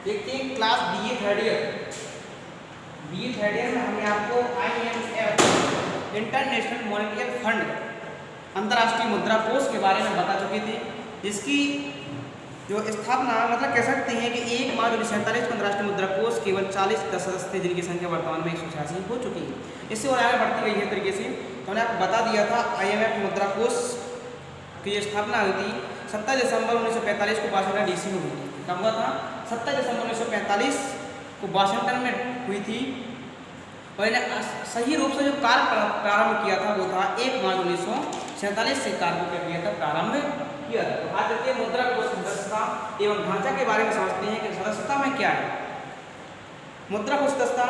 देखते हैं class BA third year में हमने आपको IMF इंटरनेशनल मॉनेटरी फंड अंतर्राष्ट्रीय मुद्रा कोष के बारे में बता चुके थे, जिसकी जो स्थापना मतलब कह सकते हैं कि 1 मार्च 1947 को अंतर्राष्ट्रीय मुद्रा कोष केवल 40 सदस्य थे, जिनकी संख्या वर्तमान में 186 हो चुकी है। इससे और आगे बढ़ती गई है तरीके से। तो मैंने आपको बता दिया था IMF मुद्रा कोष की स्थापना हुई थी 27 दिसंबर 1945 को वाशिंगटन DC में हुई थी। कब हुआ था? 27 दिसंबर 1945 को वाशिंगटन में हुई थी। और इन्हें सही रूप से जो कार्य प्रारंभ किया था वो था 1 मार्च 1947 से कार्य को किया था, प्रारंभ किया था। तो आज देखते हैं मुद्रा कोष की सदस्यता एवं ढांचा के बारे में समझते हैं कि सदस्यता में क्या है। मुद्रा कोष सदस्यता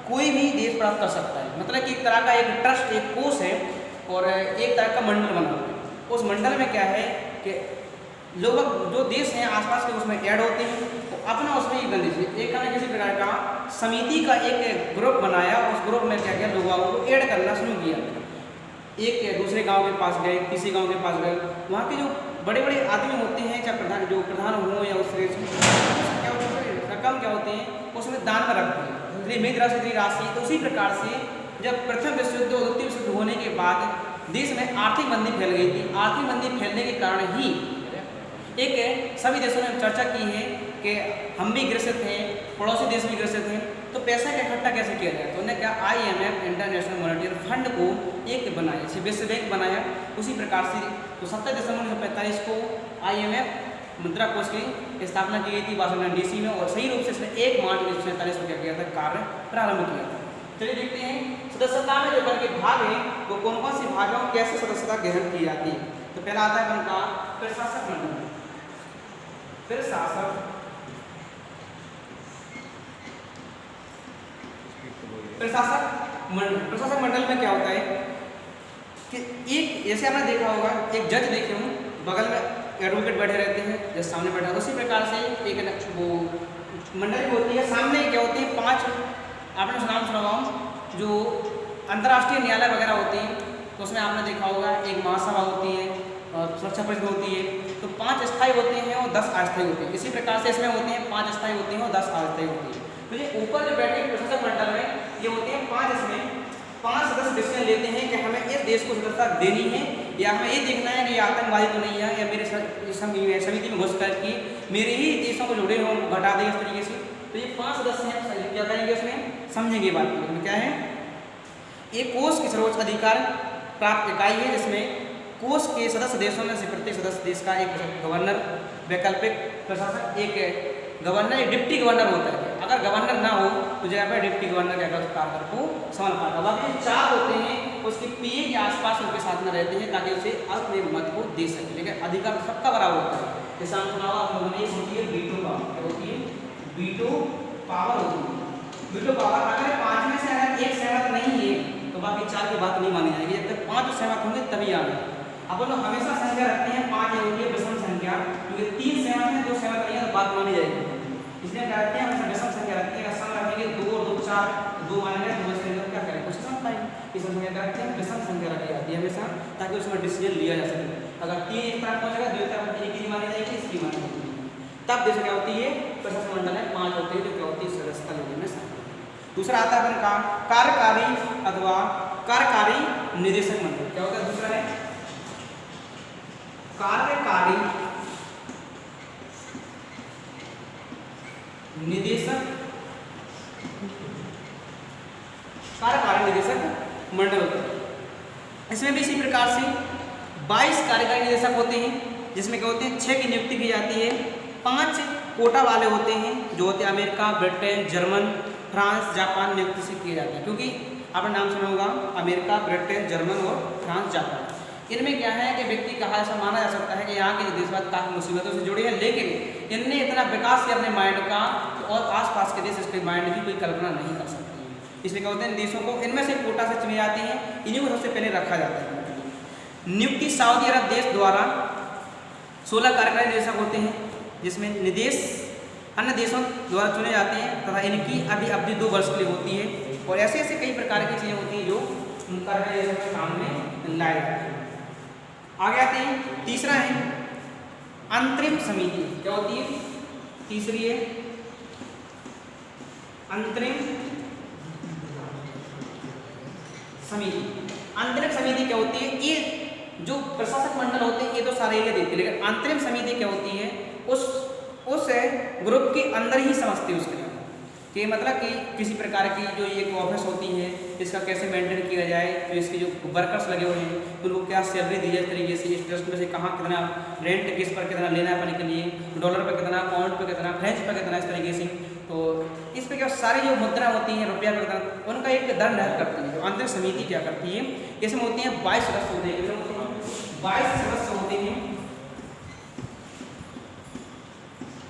कोई भी देश प्राप्त कर सकता है, मतलब कि एक तरह का एक ट्रस्ट, एक कोष है और एक तरह का मंडल बना हुआ है। उस मंडल में क्या है कि लोग जो देश हैं आसपास के उसमें ऐड होते हैं, तो अपना उसमें एक किसी प्रकार का समिति का एक ग्रुप बनाया। उस ग्रुप में क्या किया, लोगों को ऐड करना शुरू किया। एक दूसरे गांव के पास गए, किसी गांव के पास गए, वहाँ के जो बड़े बड़े आदमी होते हैं, चाहे प्रधान हो या उस क्या रकम क्या होते हैं उसमें दान में रखते हैं, इतनी राशि। तो उसी प्रकार से जब प्रथम विश्व युद्ध और द्वितीय विश्व युद्ध होने के बाद देश में आर्थिक मंदी फैल गई थी। आर्थिक मंदी फैलने के कारण ही एक सभी देशों ने चर्चा की है कि हम भी ग्रसित हैं, पड़ोसी देश भी ग्रसित हैं, तो पैसा का इकट्ठा कैसे किया जाए। तो उन्होंने क्या IMF इंटरनेशनल मॉनेटरी फंड को एक बनाया, इसे विश्व बैंक बनाया। उसी प्रकार से तो 27 दिसंबर 1945 को IMF मुद्रा कोष की स्थापना की गई थी वाशिंगटन DC में, और सही रूप से इसने 1 मार्च 1947 को क्या किया था, कार्य प्रारंभ किया था। चलिए देखते हैं सदस्यता में जो करके भाग है वो कौन कौन से भाग हैं और कैसे सदस्यता ग्रहण की जाती है। तो पहला आता है उनका प्रशासक मंडल। प्रशासक मंडल में क्या होता है कि एक, जैसे आपने देखा होगा एक जज देखे हों, बगल में एडवोकेट बैठे रहते हैं, जज सामने बैठा, उसी प्रकार से एक वो मंडल होती है। सामने क्या होती है, 5 आपने नाम सुना होगा जो अंतर्राष्ट्रीय न्यायालय वगैरह होते हैं, तो उसमें आपने देखा होगा एक महासभा होती है और सुरक्षा परिषद होती है। तो 5 स्थायी होते हैं और 10 अस्थायी होते हैं। इसी प्रकार से इसमें होते हैं 5 स्थायी होते हैं और 10 अस्थायी होते हैं। तो ये ऊपर जो बैठे प्रशासक मंडल में ये होते हैं 5, इसमें 5 सदस्य डिसीजन लेते हैं कि हमें इस देश को सदस्यता देनी है, या हमें ये देखना है कि ये आतंकवादी तो नहीं है, या मेरे समिति में घुस करके मेरे ही देशों को जुड़े हों उनको घटा दें इस तरीके से। तो ये 5 सदस्य हैं, क्या करेंगे उसमें, समझेंगे बात में क्या है। एक कोष की सर्वोच्च अधिकार प्राप्त इकाई है, जिसमें कोष के सदस्य देशों में से प्रत्येक सदस्य देश का एक गवर्नर, वैकल्पिक प्रशासक, एक गवर्नर, एक डिप्टी गवर्नर होता है। अगर गवर्नर ना हो तो जगह पर डिप्टी गवर्नर क्या कार्य को संभाल पाता। बाकी 4 होते हैं उसके PA के आसपास उनके साथ में रहते हैं ताकि उसे अपने मत को दे सके, लेकिन अधिकार सबका बराबर होता है। जैसे हम सुना होती है वीटो पावर, क्या होती है, वीटो पावर होती है। वीटो पावर अगर 5 में से अगर एक सहमत नहीं है तो बाकी 4 की बात नहीं मानी जाएगी। जब तक 5 सहमत होंगे तभी आगे। अपन लोग हमेशा संख्या रखते हैं 5 होती है विषम संख्या, क्योंकि 3 सहमत है 2 सहमत नहीं है तो बात मानी जाएगी। इसलिए क्या करते हैं, हम विषम संख्या रखते हैं। सम रखेंगे 2 और 2 4, 2 मानेंगे 2 से क्या करें, कुछ समझ पाएंगे। इस संख्या क्या रखते हैं, विषम संख्या रखी जाती है हमेशा, ताकि उसमें डिसीजन लिया जा सके। अगर 3 एक तरफ पहुंचेगा, 2 तरफ एक ही मानी जाएगी, इसकी मानी जाएगी, तब जैसे क्या होती है प्रशासक मंडल में 5 होते हैं जो क्या होती है सदस्यता लेने में शामिल। दूसरा आता है अपन का कार्यकारी अथवा कार्यकारी निदेशक मंडल। क्या होता है, दूसरा है कार्यकारी निदेशक, कार्यकारी निदेशक मंडल होता है। इसमें भी इसी प्रकार से 22 कार्यकारी निदेशक होते हैं, जिसमें क्या होते हैं 6 की नियुक्ति की जाती है। 5 कोटा वाले होते हैं जो होते हैं America, Britain, German, France, Japan नियुक्ति से किए जाते हैं। क्योंकि आपने नाम सुना होगा अमेरिका, ब्रिटेन, जर्मन और फ्रांस, जापान। इनमें क्या है कि व्यक्ति का ऐसा माना जा सकता है कि यहाँ के देशवाद काफ़ी मुसीबतों से जुड़े हैं, लेकिन इनने इतना विकास किया अपने माइंड का और आसपास के देश इसके माइंड की कोई कल्पना नहीं कर सकते हैं। इसलिए क्या होते हैं देशों को इनमें से कोटा से चुने जाते हैं, इन्हीं को सबसे पहले रखा जाता है। नियुक्ति सऊदी अरब देश द्वारा 16 कार्यकारी निदेशक होते हैं, जिसमें निदेश अन्य देशों द्वारा चुने जाते हैं तथा इनकी अवधि 2 वर्ष के लिए होती है। और ऐसे ऐसे कई प्रकार की चीज़ें होती हैं जो कार्यकारी निदेशक के काम में लाए जाते हैं। आगे आते हैं, तीसरा है अंतरिम समिति। क्या होती है, तीसरी है अंतरिम समिति। अंतरिम समिति क्या होती है? ये जो प्रशासक मंडल होते हैं ये तो सारे ये देखते हैं, लेकिन अंतरिम समिति क्या होती है? उस ग्रुप के अंदर ही समझती है उसके कि मतलब कि किसी प्रकार की जो एक ऑफिस होती है इसका कैसे मेंटेन किया जाए, तो इसके जो वर्कर्स लगे हुए हैं उनको क्या सैलरी दी जाए, इस तरीके से इस ट्रस्ट में से कहाँ कितना रेंट किस पर कितना लेना है अपने के लिए, डॉलर पर कितना, पाउंड पर कितना, फ्रेंच पर कितना, इस तरीके से। तो इस पर क्या सारी जो मुद्रा होती हैं रुपया पर कितना, उनका एक दर निर्धारित करती है। तो अंतरिम समिति क्या करती है? इसमें होती हैं 22 सदस्य होते हैं, 22 सदस्य होते हैं।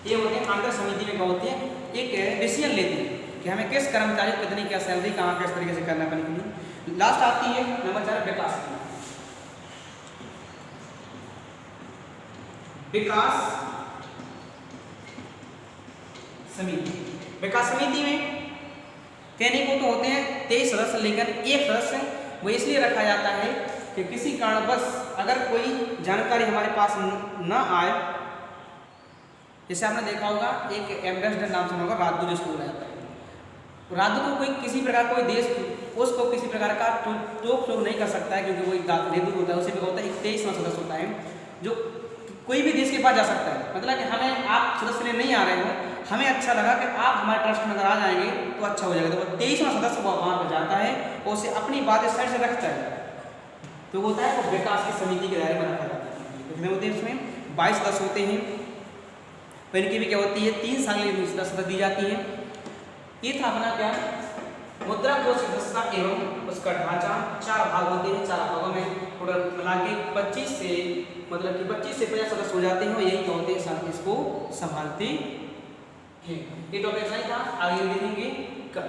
ये होते हैं अंतर समिति में क्या होते हैं? एक डिसीजन लेती है कि हमें किस कर्मचारी को कितनी क्या सैलरी कहाँ किस तरीके से करना अपने के लिए। लास्ट आती है नंबर 4 विकास समिति। विकास समिति में कहने को तो होते हैं 23 सदस्य, लेकिन एक सदस्य वो इसलिए रखा जाता है कि किसी कारणवश अगर कोई जानकारी हमारे पास न आए, जैसे आपने देखा होगा एक एम्बेसडर नाम सुना होगा, राजदूत जिसको बोला जाता है। राजदूत को कोई किसी प्रकार कोई देश उसको किसी प्रकार का टोक टोक नहीं कर सकता है, क्योंकि वही राजदूत होता है। उसी में होता है 23वां सदस्य होता है जो कोई भी देश के पास जा सकता है। मतलब कि हमें आप सदस्य लेने नहीं आ रहे हो, हमें अच्छा लगा कि आप हमारे ट्रस्ट में अगर आ जाएंगे तो अच्छा हो जाएगा, तो 23वां सदस्य वहाँ पर जाता है और उसे अपनी बात इस साइड से रखता है, तो होता है वो विकास की समिति के दायरे में रखा जाता है। कितने होते हैं? इसमें 22 सदस्य होते हैं। तो इनकी भी क्या होती है? 3 साल की सदस्यता दी जाती है। ये था अपना क्या मुद्रा कोष की सदस्यता एवं उसका ढांचा। 4 भाग होते हैं, 4 भागों में टोटल मिला के 25 से मतलब कि 25 से 50 सदस्य हो जाते हैं और यही क्या होते हैं साथ इसको संभालते हैं। ये टॉपिक सही था, आगे देखेंगे कल।